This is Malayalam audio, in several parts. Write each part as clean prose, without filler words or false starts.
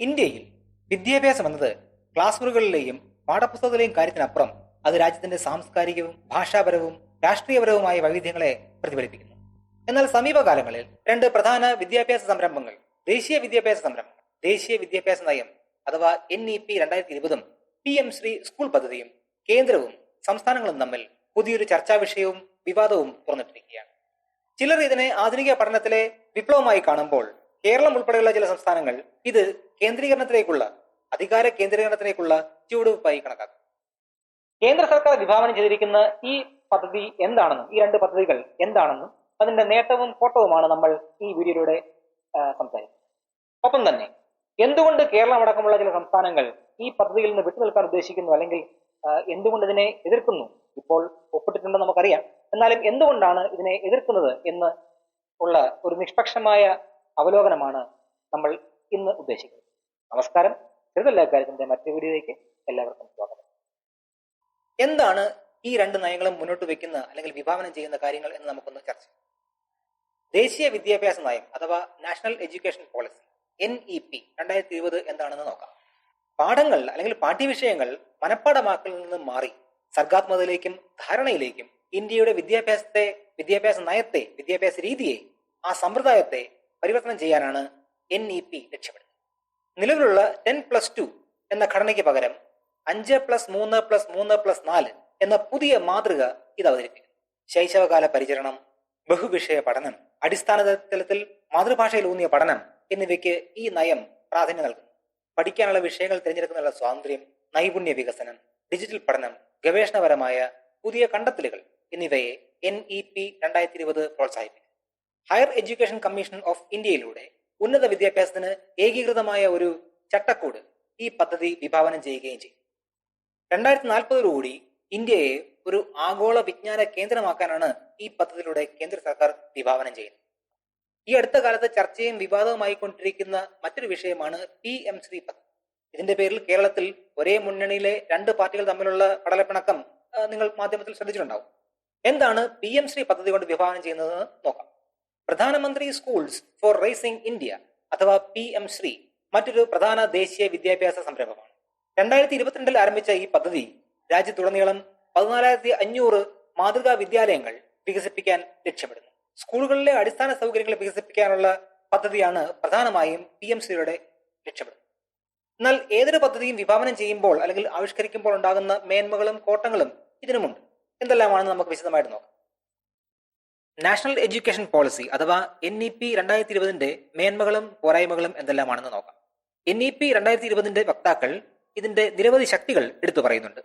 ഇന്ത്യയിൽ വിദ്യാഭ്യാസം എന്നത് ക്ലാസ് മുറികളിലെയും പാഠപുസ്തകത്തിലെയും കാര്യത്തിനപ്പുറം അത് രാജ്യത്തിന്റെ സാംസ്കാരികവും ഭാഷാപരവും രാഷ്ട്രീയപരവുമായ വൈവിധ്യങ്ങളെ പ്രതിഫലിപ്പിക്കുന്നു. എന്നാൽ സമീപകാലങ്ങളിൽ രണ്ട് പ്രധാന വിദ്യാഭ്യാസ സംരംഭങ്ങൾ, ദേശീയ വിദ്യാഭ്യാസ നയം അഥവാ NEP 2020 PM ശ്രീ സ്കൂൾ പദ്ധതിയും കേന്ദ്രവും സംസ്ഥാനങ്ങളും തമ്മിൽ പുതിയൊരു ചർച്ചാ വിഷയവും വിവാദവും തുറന്നിട്ടിരിക്കുകയാണ്. ചിലർ ഇതിനെ ആധുനിക പഠനത്തിലെ വിപ്ലവമായി കാണുമ്പോൾ കേരളം ഉൾപ്പെടെയുള്ള ചില സംസ്ഥാനങ്ങൾ ഇത് അധികാര കേന്ദ്രീകരണത്തിലേക്കുള്ള ചുവടുവയ്പായി കണക്കാക്കും. കേന്ദ്ര സർക്കാർ വിഭാവനം ചെയ്തിരിക്കുന്ന ഈ രണ്ട് പദ്ധതികൾ എന്താണെന്നും അതിന്റെ നേട്ടവും കോട്ടവുമാണ് നമ്മൾ ഈ വീഡിയോയിലൂടെ സംസാരിക്കുന്നത്. ഒപ്പം തന്നെ എന്തുകൊണ്ട് കേരളം അടക്കമുള്ള ചില സംസ്ഥാനങ്ങൾ ഈ പദ്ധതിയിൽ നിന്ന് വിട്ടുനിൽക്കാൻ ഉദ്ദേശിക്കുന്നു, അല്ലെങ്കിൽ എന്തുകൊണ്ട് ഇതിനെ എതിർക്കുന്നു? ഇപ്പോൾ ഒപ്പിട്ടിട്ടുണ്ടെന്ന് നമുക്കറിയാം. എന്നാലും എന്തുകൊണ്ടാണ് ഇതിനെ എതിർക്കുന്നത് എന്ന് ഉള്ള ഒരു നിഷ്പക്ഷമായ അവലോകനമാണ് നമ്മൾ ഇന്ന് ഉദ്ദേശിക്കുന്നത്. നമസ്കാരം, ചെറുതല്ല കാര്യത്തിന്റെ മറ്റൊരു വീഡിയോയിലേക്ക് എല്ലാവർക്കും സ്വാഗതം. എന്താണ് ഈ രണ്ട് നയങ്ങളും മുന്നോട്ട് വെക്കുന്ന അല്ലെങ്കിൽ വിഭാവനം ചെയ്യുന്ന കാര്യങ്ങൾ എന്ന് നമുക്കൊന്ന് ചർച്ച ചെയ്യാം. ദേശീയ വിദ്യാഭ്യാസ നയം അഥവാ നാഷണൽ എഡ്യൂക്കേഷൻ പോളിസി NEP 2020 എന്താണെന്ന് നോക്കാം. പാഠങ്ങൾ അല്ലെങ്കിൽ പാഠ്യവിഷയങ്ങൾ മനഃപ്പാഠമാക്കലിൽ നിന്നും മാറി സർഗാത്മകതയിലേക്കും ധാരണയിലേക്കും ഇന്ത്യയുടെ വിദ്യാഭ്യാസ നയത്തെ, വിദ്യാഭ്യാസ രീതിയെ, ആ സമ്പ്രദായത്തെ പരിവർത്തനം ചെയ്യാനാണ് NEP ലക്ഷ്യമിടുന്നത്. നിലവിലുള്ള 10+2 എന്ന ഘടനയ്ക്ക് പകരം 5+3+3+4 എന്ന പുതിയ മാതൃക ഇത് അവതരിപ്പിക്കുന്നു. ശൈശവകാല പരിചരണം, ബഹുവിഷയ പഠനം, അടിസ്ഥാന തലത്തിൽ മാതൃഭാഷയിലൂന്നിയ പഠനം എന്നിവയ്ക്ക് ഈ നയം പ്രാധാന്യം നൽകുന്നു. പഠിക്കാനുള്ള വിഷയങ്ങൾ തിരഞ്ഞെടുക്കുന്നതിനുള്ള സ്വാതന്ത്ര്യം, നൈപുണ്യ വികസനം, ഡിജിറ്റൽ പഠനം, ഗവേഷണപരമായ പുതിയ കണ്ടെത്തലുകൾ എന്നിവയെ NEP 2020 പ്രോത്സാഹിപ്പിക്കുന്നു. ഹയർ എഡ്യൂക്കേഷൻ കമ്മീഷൻ ഓഫ് ഇന്ത്യയിലൂടെ ഉന്നത വിദ്യാഭ്യാസത്തിന് ഏകീകൃതമായ ഒരു ചട്ടക്കൂട് ഈ പദ്ധതി വിഭാവനം ചെയ്യുകയും ചെയ്യും. 2040 ഇന്ത്യയെ ഒരു ആഗോള വിജ്ഞാന കേന്ദ്രമാക്കാനാണ് ഈ പദ്ധതിയിലൂടെ കേന്ദ്ര സർക്കാർ വിഭാവനം ചെയ്യുന്നത്. ഈ അടുത്ത കാലത്ത് ചർച്ചയും വിവാദവുമായി കൊണ്ടിരിക്കുന്ന മറ്റൊരു വിഷയമാണ് PM ശ്രീ പദ്ധതി. ഇതിന്റെ പേരിൽ കേരളത്തിൽ ഒരേ മുന്നണിയിലെ രണ്ട് പാർട്ടികൾ തമ്മിലുള്ള പടലപ്പിണക്കം നിങ്ങൾ മാധ്യമത്തിൽ ശ്രദ്ധിച്ചിട്ടുണ്ടാവും. എന്താണ് PM ശ്രീ പദ്ധതി കൊണ്ട് വിഭാവനം ചെയ്യുന്നതെന്ന് നോക്കാം. പ്രധാനമന്ത്രി സ്കൂൾസ് ഫോർ റൈസിംഗ് ഇന്ത്യ അഥവാ PM ശ്രീ മറ്റൊരു പ്രധാന ദേശീയ വിദ്യാഭ്യാസ സംരംഭമാണ്. 2022 ആരംഭിച്ച ഈ പദ്ധതി രാജ്യത്തുടനീളം 14,500 മാതൃകാ വിദ്യാലയങ്ങൾ വികസിപ്പിക്കാൻ ലക്ഷ്യമിടുന്നു. സ്കൂളുകളിലെ അടിസ്ഥാന സൗകര്യങ്ങൾ വികസിപ്പിക്കാനുള്ള പദ്ധതിയാണ് പ്രധാനമായും PM ശ്രീയുടെ ലക്ഷ്യമിടുന്നത്. എന്നാൽ ഏതൊരു പദ്ധതിയും വിഭാവനം ചെയ്യുമ്പോൾ അല്ലെങ്കിൽ ആവിഷ്കരിക്കുമ്പോൾ ഉണ്ടാകുന്ന മേന്മകളും കോട്ടങ്ങളും ഇതിനുമുണ്ട്. എന്തെല്ലാമാണെന്ന് നമുക്ക് വിശദമായിട്ട് നോക്കാം. നാഷണൽ എഡ്യൂക്കേഷൻ പോളിസി അഥവാ NEP 2020 മേന്മകളും പോരായ്മകളും എന്തെല്ലാമാണെന്ന് നോക്കാം. NEP 2020 വക്താക്കൾ ഇതിന്റെ നിരവധി ശക്തികൾ എടുത്തു പറയുന്നുണ്ട്.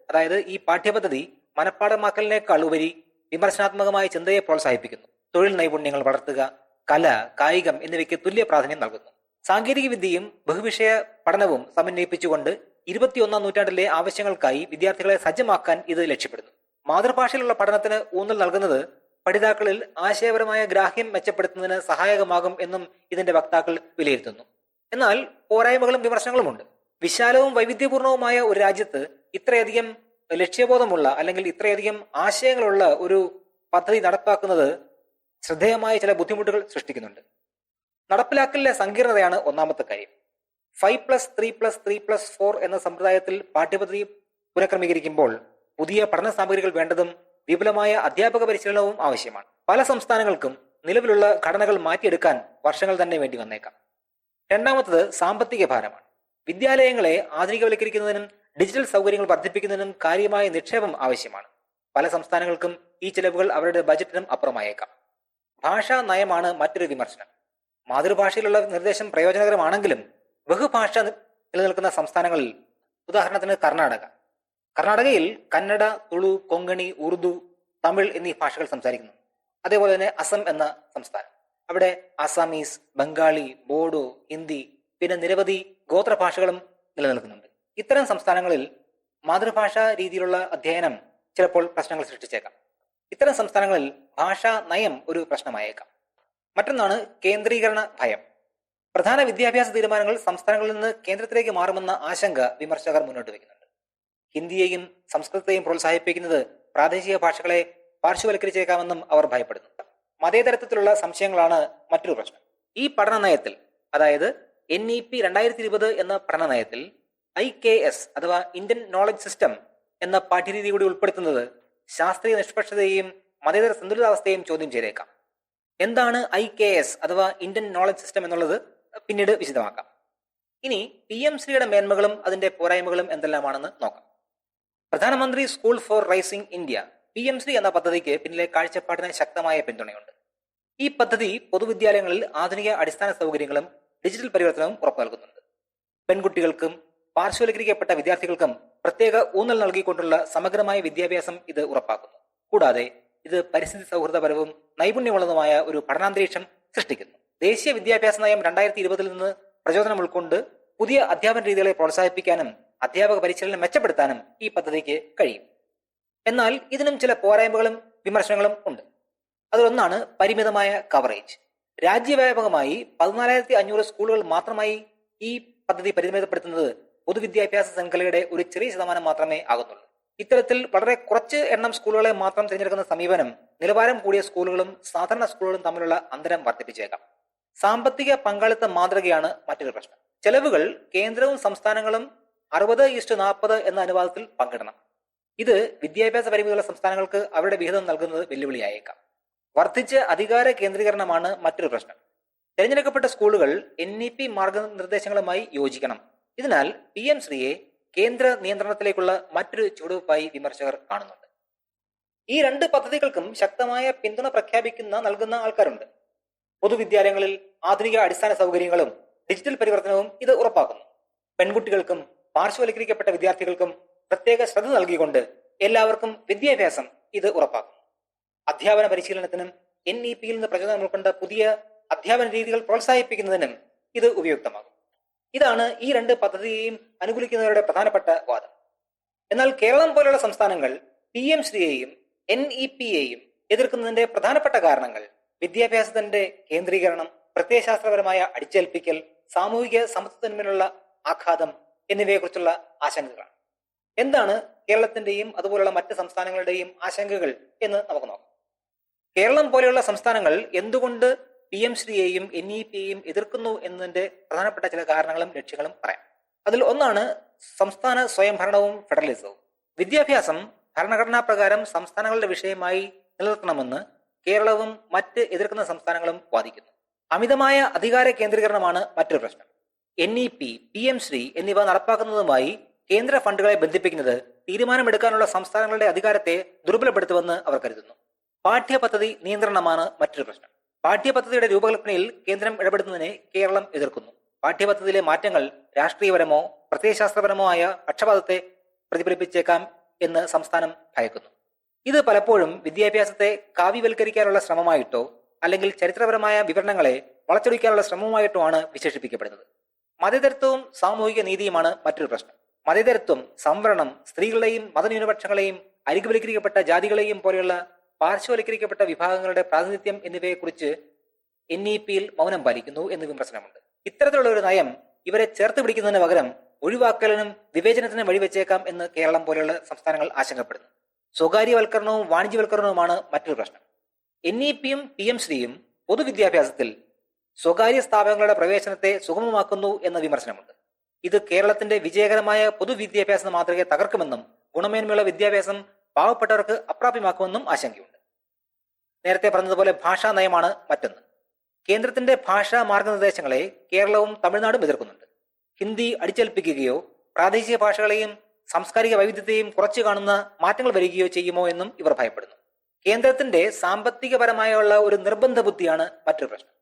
അതായത് ഈ പാഠ്യപദ്ധതി മനഃപ്പാഠമാക്കലിനേക്കാൾ ഉപരി വിമർശനാത്മകമായ ചിന്തയെ പ്രോത്സാഹിപ്പിക്കുന്നു. തൊഴിൽ നൈപുണ്യങ്ങൾ വളർത്തുക, കല, കായികം എന്നിവയ്ക്ക് തുല്യ പ്രാധാന്യം നൽകുന്നു. സാങ്കേതിക വിദ്യയും ബഹുവിഷയ പഠനവും സമന്വയിപ്പിച്ചുകൊണ്ട് 21ാം നൂറ്റാണ്ടിലെ ആവശ്യങ്ങൾക്കായി വിദ്യാർത്ഥികളെ സജ്ജമാക്കാൻ ഇത് ലക്ഷ്യപ്പെടുന്നു. മാതൃഭാഷയിലുള്ള പഠനത്തിന് ഊന്നൽ നൽകുന്നത് പഠിതാക്കളിൽ ആശയപരമായ ഗ്രാഹ്യം മെച്ചപ്പെടുത്തുന്നതിന് സഹായകമാകും എന്നും ഇതിന്റെ വക്താക്കൾ വിലയിരുത്തുന്നു. എന്നാൽ പോരായ്മകളും വിമർശനങ്ങളുമുണ്ട്. വിശാലവും വൈവിധ്യപൂർണവുമായ ഒരു രാജ്യത്ത് ഇത്രയധികം ലക്ഷ്യബോധമുള്ള അല്ലെങ്കിൽ ഇത്രയധികം ആശയങ്ങളുള്ള ഒരു പദ്ധതി നടപ്പാക്കുന്നത് ശ്രദ്ധേയമായ ചില ബുദ്ധിമുട്ടുകൾ സൃഷ്ടിക്കുന്നുണ്ട്. നടപ്പിലാക്കലിലെ സങ്കീർണതയാണ് ഒന്നാമത്തെ കാര്യം. 5+3+3+4 എന്ന സമ്പ്രദായത്തിൽ പാഠ്യപദ്ധതി പുനഃക്രമീകരിക്കുമ്പോൾ പുതിയ പഠന സാമഗ്രികൾ വേണ്ടതും വിപുലമായ അധ്യാപക പരിശീലനവും ആവശ്യമാണ്. പല സംസ്ഥാനങ്ങൾക്കും നിലവിലുള്ള ഘടനകൾ മാറ്റിയെടുക്കാൻ വർഷങ്ങൾ തന്നെ വേണ്ടി വന്നേക്കാം. രണ്ടാമത്തത് സാമ്പത്തിക ഭാരമാണ്. വിദ്യാലയങ്ങളെ ആധുനികവൽക്കരിക്കുന്നതിനും ഡിജിറ്റൽ സൗകര്യങ്ങൾ വർദ്ധിപ്പിക്കുന്നതിനും കാര്യമായ നിക്ഷേപം ആവശ്യമാണ്. പല സംസ്ഥാനങ്ങൾക്കും ഈ ചെലവുകൾ അവരുടെ ബജറ്റിനും അപ്പുറമായേക്കാം. ഭാഷാ നയമാണ് മറ്റൊരു വിമർശനം. മാതൃഭാഷയിലുള്ള നിർദ്ദേശം പ്രയോജനകരമാണെങ്കിലും ബഹുഭാഷ നിലനിൽക്കുന്ന സംസ്ഥാനങ്ങളിൽ, ഉദാഹരണത്തിന് കർണാടകയിൽ കന്നഡ, തുളു, കൊങ്കണി, ഉറുദു, തമിഴ് എന്നീ ഭാഷകൾ സംസാരിക്കുന്നു. അതേപോലെ തന്നെ അസം എന്ന സംസ്ഥാനം, അവിടെ ആസാമീസ്, ബംഗാളി, ബോഡോ, ഹിന്ദി, പിന്നെ നിരവധി ഗോത്രഭാഷകളും നിലനിൽക്കുന്നുണ്ട്. ഇത്തരം സംസ്ഥാനങ്ങളിൽ മാതൃഭാഷാ രീതിയിലുള്ള അധ്യയനം ചിലപ്പോൾ പ്രശ്നങ്ങൾ സൃഷ്ടിച്ചേക്കാം. ഇത്തരം സംസ്ഥാനങ്ങളിൽ ഭാഷാ നയം ഒരു പ്രശ്നമായേക്കാം. മറ്റൊന്നാണ് കേന്ദ്രീകരണ ഭയം. പ്രധാന വിദ്യാഭ്യാസ തീരുമാനങ്ങൾ സംസ്ഥാനങ്ങളിൽ നിന്ന് കേന്ദ്രത്തിലേക്ക് മാറുമെന്ന ആശങ്ക വിമർശകർ മുന്നോട്ട് വയ്ക്കുന്നുണ്ട്. ഹിന്ദിയെയും സംസ്കൃതത്തെയും പ്രോത്സാഹിപ്പിക്കുന്നത് പ്രാദേശിക ഭാഷകളെ പാർശ്വവൽക്കരിച്ചേക്കാമെന്നും അവർ ഭയപ്പെടുന്നു. മതേതരത്വത്തിലുള്ള സംശയങ്ങളാണ് മറ്റൊരു പ്രശ്നം. ഈ പഠന നയത്തിൽ, അതായത് NEP 2020 എന്ന പഠന നയത്തിൽ IKS അഥവാ ഇന്ത്യൻ നോളജ് സിസ്റ്റം എന്ന പാഠ്യരീതി കൂടി ഉൾപ്പെടുത്തുന്നത് ശാസ്ത്രീയ നിഷ്പക്ഷതയെയും മതേതര സന്തുലിതാവസ്ഥയെയും ചോദ്യം ചെയ്തേക്കാം. എന്താണ് IKS അഥവാ ഇന്ത്യൻ നോളജ് സിസ്റ്റം എന്നുള്ളത് പിന്നീട് വിശദമാക്കാം. ഇനി PMശ്രീയുടെ മേന്മകളും അതിന്റെ പോരായ്മകളും എന്തെല്ലാമാണെന്ന് നോക്കാം. പ്രധാനമന്ത്രി സ്കൂൾ ഫോർ റൈസിംഗ് ഇന്ത്യ PMശ്രീ എന്ന പദ്ധതിക്ക് പിന്നിലെ കാഴ്ചപ്പാടിന് ശക്തമായ പിന്തുണയുണ്ട്. ഈ പദ്ധതി പൊതുവിദ്യാലയങ്ങളിൽ ആധുനിക അടിസ്ഥാന സൗകര്യങ്ങളും ഡിജിറ്റൽ പരിവർത്തനവും ഉറപ്പു നൽകുന്നുണ്ട്. പെൺകുട്ടികൾക്കും പാർശ്വവൽക്കരിക്കപ്പെട്ട വിദ്യാർത്ഥികൾക്കും പ്രത്യേക ഊന്നൽ നൽകിക്കൊണ്ടുള്ള സമഗ്രമായ വിദ്യാഭ്യാസം ഇത് ഉറപ്പാക്കുന്നു. കൂടാതെ ഇത് പരിസ്ഥിതി സൗഹൃദപരവും നൈപുണ്യമുള്ളതുമായ ഒരു പഠനാന്തരീക്ഷം സൃഷ്ടിക്കുന്നു. ദേശീയ വിദ്യാഭ്യാസ നയം 2020 നിന്ന് പ്രചോദനം ഉൾക്കൊണ്ട് പുതിയ അധ്യാപന രീതികളെ പ്രോത്സാഹിപ്പിക്കാനും അധ്യാപക പരിശീലനം മെച്ചപ്പെടുത്താനും ഈ പദ്ധതിക്ക് കഴിയും. എന്നാൽ ഇതിനും ചില പോരായ്മകളും വിമർശനങ്ങളും ഉണ്ട്. അതിലൊന്നാണ് പരിമിതമായ കവറേജ്. രാജ്യവ്യാപകമായി 14,500 സ്കൂളുകൾ മാത്രമായി ഈ പദ്ധതി പരിമിതപ്പെടുത്തുന്നത് പൊതുവിദ്യാഭ്യാസ ശൃംഖലയുടെ ഒരു ചെറിയ ശതമാനം മാത്രമേ ആകുന്നുള്ളൂ. ഇത്തരത്തിൽ വളരെ കുറച്ച് എണ്ണം സ്കൂളുകളെ മാത്രം തിരഞ്ഞെടുക്കുന്ന സമീപനം നിലവാരം കൂടിയ സ്കൂളുകളും സാധാരണ സ്കൂളുകളും തമ്മിലുള്ള അന്തരം വർദ്ധിപ്പിച്ചേക്കാം. സാമ്പത്തിക പങ്കാളിത്ത മാതൃകയാണ് മറ്റൊരു പ്രശ്നം. ചെലവുകൾ കേന്ദ്രവും സംസ്ഥാനങ്ങളും 60:40 എന്ന അനുപാതത്തിൽ പങ്കിടണം. ഇത് വിദ്യാഭ്യാസ പരിമിതിയുള്ള സംസ്ഥാനങ്ങൾക്ക് അവരുടെ വിഹിതം നൽകുന്നത് വെല്ലുവിളിയായേക്കാം. വർദ്ധിച്ച അധികാര കേന്ദ്രീകരണമാണ് മറ്റൊരു പ്രശ്നം. തിരഞ്ഞെടുക്കപ്പെട്ട സ്കൂളുകൾ NEP മാർഗനിർദ്ദേശങ്ങളുമായി യോജിക്കണം. ഇതിനാൽ PMശ്രീയെ കേന്ദ്ര നിയന്ത്രണത്തിലേക്കുള്ള മറ്റൊരു ചുവടുവയ്പായി വിമർശകർ കാണുന്നുണ്ട്. ഈ രണ്ട് പദ്ധതികൾക്കും ശക്തമായ പിന്തുണ നൽകുന്ന ആൾക്കാരുണ്ട്. പൊതുവിദ്യാലയങ്ങളിൽ ആധുനിക അടിസ്ഥാന സൗകര്യങ്ങളും ഡിജിറ്റൽ പരിവർത്തനവും ഇത് ഉറപ്പാക്കുന്നു. പെൺകുട്ടികൾക്കും പാർശ്വവൽക്കരിക്കപ്പെട്ട വിദ്യാർത്ഥികൾക്കും പ്രത്യേക ശ്രദ്ധ നൽകിക്കൊണ്ട് എല്ലാവർക്കും വിദ്യാഭ്യാസം ഇത് ഉറപ്പാക്കുന്നു. അധ്യാപന പരിശീലനത്തിനും NEPയിൽ നിന്ന് പ്രചോദനം ഉൾക്കൊണ്ട പുതിയ അധ്യാപന രീതികൾ പ്രോത്സാഹിപ്പിക്കുന്നതിനും ഇത് ഉപയുക്തമാകും. ഇതാണ് ഈ രണ്ട് പദ്ധതിയെയും അനുകൂലിക്കുന്നവരുടെ പ്രധാനപ്പെട്ട വാദം. എന്നാൽ കേരളം പോലുള്ള സംസ്ഥാനങ്ങൾ PMശ്രീയെയും NEPയെയും എതിർക്കുന്നതിന്റെ പ്രധാനപ്പെട്ട കാരണങ്ങൾ വിദ്യാഭ്യാസത്തിന്റെ കേന്ദ്രീകരണം, പ്രത്യയശാസ്ത്രപരമായ അടിച്ചേൽപ്പിക്കൽ, സാമൂഹിക സമത്വത്തിന്മേലുള്ള ആഘാതം എന്നിവയെക്കുറിച്ചുള്ള ആശങ്കകളാണ്. എന്താണ് കേരളത്തിന്റെയും അതുപോലുള്ള മറ്റ് സംസ്ഥാനങ്ങളുടെയും ആശങ്കകൾ എന്ന് നമുക്ക് നോക്കാം. കേരളം പോലെയുള്ള സംസ്ഥാനങ്ങൾ എന്തുകൊണ്ട് PMശ്രീയെയും NEPയെയും എതിർക്കുന്നു എന്നതിന്റെ പ്രധാനപ്പെട്ട ചില കാരണങ്ങളും ലക്ഷ്യങ്ങളും പറയാം. അതിൽ ഒന്നാണ് സംസ്ഥാന സ്വയംഭരണവും ഫെഡറലിസവും. വിദ്യാഭ്യാസം ഭരണഘടനാ പ്രകാരം സംസ്ഥാനങ്ങളുടെ വിഷയമായി നിലനിർത്തണമെന്ന് കേരളവും മറ്റ് എതിർക്കുന്ന സംസ്ഥാനങ്ങളും വാദിക്കുന്നു. അമിതമായ അധികാര കേന്ദ്രീകരണമാണ് മറ്റൊരു പ്രശ്നം. NEP, PMശ്രീ എന്നിവ നടപ്പാക്കുന്നതുമായി കേന്ദ്ര ഫണ്ടുകളെ ബന്ധിപ്പിക്കുന്നത് തീരുമാനമെടുക്കാനുള്ള സംസ്ഥാനങ്ങളുടെ അധികാരത്തെ ദുർബലപ്പെടുത്തുമെന്ന് അവർ കരുതുന്നു. പാഠ്യപദ്ധതി നിയന്ത്രണമാണ് മറ്റൊരു പ്രശ്നം. പാഠ്യപദ്ധതിയുടെ രൂപകൽപ്പനയിൽ കേന്ദ്രം ഇടപെടുന്നതിനെ കേരളം എതിർക്കുന്നു. പാഠ്യപദ്ധതിയിലെ മാറ്റങ്ങൾ രാഷ്ട്രീയപരമോ പ്രത്യയശാസ്ത്രപരമോ ആയ പക്ഷപാതത്തെ പ്രതിഫലിപ്പിച്ചേക്കാം എന്ന് സംസ്ഥാനം ഭയക്കുന്നു. ഇത് പലപ്പോഴും വിദ്യാഭ്യാസത്തെ കാവ്യവൽക്കരിക്കാനുള്ള ശ്രമമായിട്ടോ അല്ലെങ്കിൽ ചരിത്രപരമായ വിവരണങ്ങളെ വളച്ചൊടിക്കാനുള്ള ശ്രമമായിട്ടോ ആണ് വിശേഷിപ്പിക്കപ്പെടുന്നത്. മതേതരത്വവും സാമൂഹിക നീതിയുമാണ് മറ്റൊരു പ്രശ്നം. മതേതരത്വം, സംവരണം, സ്ത്രീകളെയും മതന്യൂനപക്ഷങ്ങളെയും, അരികുവൽക്കരിക്കപ്പെട്ട ജാതികളെയും പോലെയുള്ള പാർശ്വവൽക്കരിക്കപ്പെട്ട വിഭാഗങ്ങളുടെ പ്രാതിനിധ്യം എന്നിവയെക്കുറിച്ച് NEPയിൽ മൗനം പാലിക്കുന്നു എന്ന് വിമർശനമുണ്ട്. ഇത്തരത്തിലുള്ള ഒരു നയം ഇവരെ ചേർത്ത് പിടിക്കുന്നതിന് പകരം ഒഴിവാക്കലിനും വിവേചനത്തിനും വഴിവെച്ചേക്കാം എന്ന് കേരളം പോലെയുള്ള സംസ്ഥാനങ്ങൾ ആശങ്കപ്പെടുന്നു. സ്വകാര്യവൽക്കരണവും വാണിജ്യവൽക്കരണവുമാണ് മറ്റൊരു പ്രശ്നം. NEPയും PMശ്രീയും പൊതുവിദ്യാഭ്യാസത്തിൽ സ്വകാര്യ സ്ഥാപനങ്ങളുടെ പ്രവേശനത്തെ സുഗമമാക്കുന്നു എന്ന വിമർശനമുണ്ട്. ഇത് കേരളത്തിന്റെ വിജയകരമായ പൊതുവിദ്യാഭ്യാസ മാതൃകയെ തകർക്കുമെന്നും ഗുണമേന്മയുള്ള വിദ്യാഭ്യാസം പാവപ്പെട്ടവർക്ക് അപ്രാപ്യമാക്കുമെന്നും ആശങ്കയുണ്ട്. നേരത്തെ പറഞ്ഞതുപോലെ ഭാഷാ നയമാണ് മറ്റൊന്ന്. കേന്ദ്രത്തിന്റെ ഭാഷാ മാർഗനിർദ്ദേശങ്ങളെ കേരളവും തമിഴ്നാടും എതിർക്കുന്നുണ്ട്. ഹിന്ദി അടിച്ചേൽപ്പിക്കുകയോ പ്രാദേശിക ഭാഷകളെയും സാംസ്കാരിക വൈവിധ്യത്തെയും കുറച്ചു കാണുന്ന മാറ്റങ്ങൾ വരികയോ ചെയ്യുമോ എന്നും ഇവർ ഭയപ്പെടുന്നു. കേന്ദ്രത്തിന്റെ സാമ്പത്തികപരമായുള്ള ഒരു നിർബന്ധ ബുദ്ധിയാണ് മറ്റൊരു പ്രശ്നം.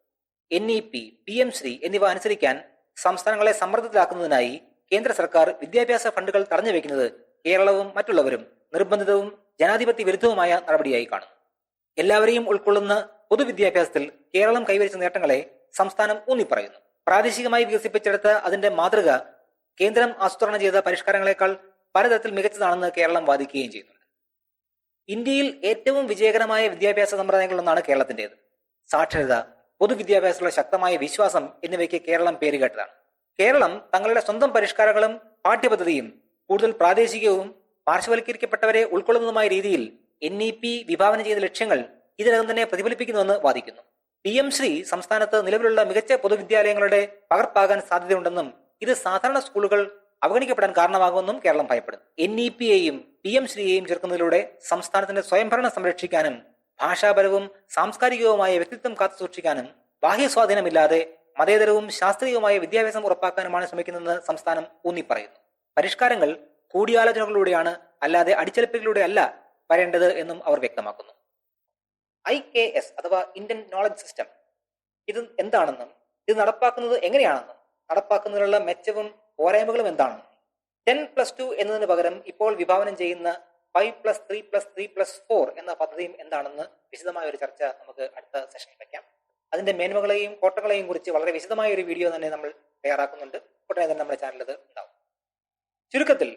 NEP, PMശ്രീ എന്നിവ അനുസരിക്കാൻ സംസ്ഥാനങ്ങളെ സമ്മർദ്ദത്തിലാക്കുന്നതിനായി കേന്ദ്ര സർക്കാർ വിദ്യാഭ്യാസ ഫണ്ടുകൾ തടഞ്ഞു വെക്കുന്നത് കേരളവും മറ്റുള്ളവരും നിർബന്ധിതവും ജനാധിപത്യ വിരുദ്ധവുമായ നടപടിയായി കാണുന്നു. എല്ലാവരെയും ഉൾക്കൊള്ളുന്ന പൊതുവിദ്യാഭ്യാസത്തിൽ കേരളം കൈവരിച്ച നേട്ടങ്ങളെ സംസ്ഥാനം ഊന്നിപ്പറയുന്നു. പ്രാദേശികമായി വികസിപ്പിച്ചെടുത്ത അതിന്റെ മാതൃക കേന്ദ്രം ആസൂത്രണം ചെയ്ത പരിഷ്കാരങ്ങളെക്കാൾ പലതരത്തിൽ മികച്ചതാണെന്ന് കേരളം വാദിക്കുകയും ചെയ്യുന്നുണ്ട്. ഇന്ത്യയിൽ ഏറ്റവും വിജയകരമായ വിദ്യാഭ്യാസ സമ്പ്രദായങ്ങളിലൊന്നാണ് കേരളത്തിൻ്റെത്. സാക്ഷരത, പൊതുവിദ്യാഭ്യാസത്തിലുള്ള ശക്തമായ വിശ്വാസം എന്നിവയ്ക്ക് കേരളം പേരുകേട്ടതാണ്. കേരളം തങ്ങളുടെ സ്വന്തം പരിഷ്കാരങ്ങളും പാഠ്യപദ്ധതിയും കൂടുതൽ പ്രാദേശികവും പാർശ്വവൽക്കരിക്കപ്പെട്ടവരെ ഉൾക്കൊള്ളുന്നതുമായ രീതിയിൽ NEP വിഭാവനം ചെയ്ത ലക്ഷ്യങ്ങൾ ഇതിനകം തന്നെ പ്രതിഫലിപ്പിക്കുന്നുവെന്ന് വാദിക്കുന്നു. PM ശ്രീ സംസ്ഥാനത്ത് നിലവിലുള്ള മികച്ച പൊതുവിദ്യാലയങ്ങളുടെ പകർപ്പാകാൻ സാധ്യതയുണ്ടെന്നും ഇത് സാധാരണ സ്കൂളുകൾ അവഗണിക്കപ്പെടാൻ കാരണമാകുമെന്നും കേരളം ഭയപ്പെടുന്നു. NEP-യെയും PM ശ്രീയെയും ചേർക്കുന്നതിലൂടെ സംസ്ഥാനത്തിന്റെ സ്വയംഭരണം സംരക്ഷിക്കാനും ഭാഷാപരവും സാംസ്കാരികവുമായ വ്യക്തിത്വം കാത്തുസൂക്ഷിക്കാനും ബാഹ്യസ്വാധീനമില്ലാതെ മതേതരവും ശാസ്ത്രീയവുമായ വിദ്യാഭ്യാസം ഉറപ്പാക്കാനുമാണ് ശ്രമിക്കുന്നതെന്ന് സംസ്ഥാനം ഊന്നിപ്പറയുന്നു. പരിഷ്കാരങ്ങൾ കൂടിയാലോചനകളിലൂടെയാണ്, അല്ലാതെ അടിച്ചേൽപ്പിക്കലിലൂടെ അല്ല വരേണ്ടത് എന്നും അവർ വ്യക്തമാക്കുന്നു. IKS അഥവാ ഇന്ത്യൻ നോളജ് സിസ്റ്റം ഇത് എന്താണെന്നും ഇത് നടപ്പാക്കുന്നത് എങ്ങനെയാണെന്നും നടപ്പാക്കുന്നതിനുള്ള മെച്ചവും പോരായ്മകളും എന്താണെന്നും 10+2 എന്നതിന് പകരം ഇപ്പോൾ വിഭാവനം ചെയ്യുന്ന 5+3+3+4 എന്ന പദ്ധതിയും എന്താണെന്ന് വിശദമായ ഒരു ചർച്ച നമുക്ക് അടുത്ത സെഷനിൽ വയ്ക്കാം. അതിന്റെ മേന്മകളെയും കോട്ടങ്ങളെയും കുറിച്ച് വളരെ വിശദമായ ഒരു വീഡിയോ തന്നെ നമ്മൾ തയ്യാറാക്കുന്നുണ്ട്. ഉടനെ തന്നെ നമ്മുടെ ചാനലിൽ അത് ഉണ്ടാവും. ചുരുക്കത്തിൽ,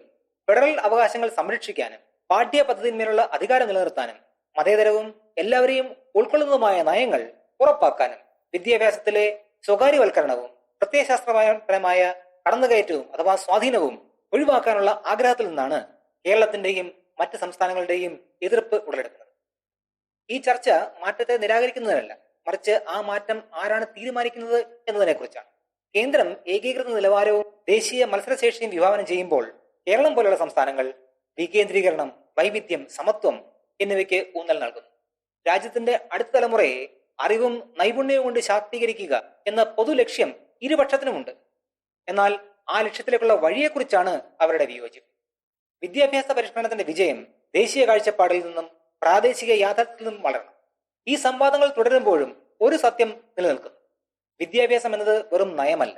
ഫെഡറൽ അവകാശങ്ങൾ സംരക്ഷിക്കാനും പാഠ്യ പദ്ധതിന്മേലുള്ള അധികാരം നിലനിർത്താനും മതേതരവും എല്ലാവരെയും ഉൾക്കൊള്ളുന്നതുമായ നയങ്ങൾ ഉറപ്പാക്കാനും വിദ്യാഭ്യാസത്തിലെ സ്വകാര്യവൽക്കരണവും പ്രത്യയശാസ്ത്രപരമായ കടന്നുകയറ്റവും അഥവാ സ്വാധീനവും ഒഴിവാക്കാനുള്ള ആഗ്രഹത്തിൽ നിന്നാണ് കേരളത്തിന്റെയും മറ്റ് സംസ്ഥാനങ്ങളുടെയും എതിർപ്പ് ഉടലെടുക്കുന്നത്. ഈ ചർച്ച മാറ്റത്തെ നിരാകരിക്കുന്നതിനല്ല, മറിച്ച് ആ മാറ്റം ആരാണ് തീരുമാനിക്കുന്നത് എന്നതിനെ കുറിച്ചാണ്. കേന്ദ്രം ഏകീകൃത നിലവാരവും ദേശീയ മത്സരശേഷിയും വിഭാവനം ചെയ്യുമ്പോൾ കേരളം പോലുള്ള സംസ്ഥാനങ്ങൾ വികേന്ദ്രീകരണം, വൈവിധ്യം, സമത്വം എന്നിവയ്ക്ക് ഊന്നൽ നൽകുന്നു. രാജ്യത്തിന്റെ അടുത്ത തലമുറയെ അറിവും നൈപുണ്യവും കൊണ്ട് ശാക്തീകരിക്കുക എന്ന പൊതു ലക്ഷ്യം ഇരുപക്ഷത്തിനുമുണ്ട്. എന്നാൽ ആ ലക്ഷ്യത്തിലേക്കുള്ള വഴിയെക്കുറിച്ചാണ് അവരുടെ വിയോജിപ്പ്. വിദ്യാഭ്യാസ പരിഷ്കരണത്തിന്റെ വിജയം ദേശീയ കാഴ്ചപ്പാടിൽ നിന്നും പ്രാദേശിക യാഥാർത്ഥ്യത്തിൽ നിന്നും വളരണം. ഈ സംവാദങ്ങൾ തുടരുമ്പോഴും ഒരു സത്യം നിലനിൽക്കുന്നു: വിദ്യാഭ്യാസം എന്നത് വെറും നയമല്ല,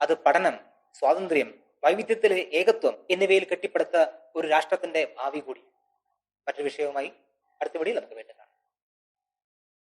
അത് പഠനം, സ്വാതന്ത്ര്യം, വൈവിധ്യത്തിലെ ഏകത്വം എന്നിവയിൽ കെട്ടിപ്പടുത്ത ഒരു രാഷ്ട്രത്തിന്റെ ഭാവി കൂടി. മറ്റൊരു വിഷയവുമായി അടുത്ത വീഡിയോയിൽ നമുക്ക് വേണ്ടതാണ്.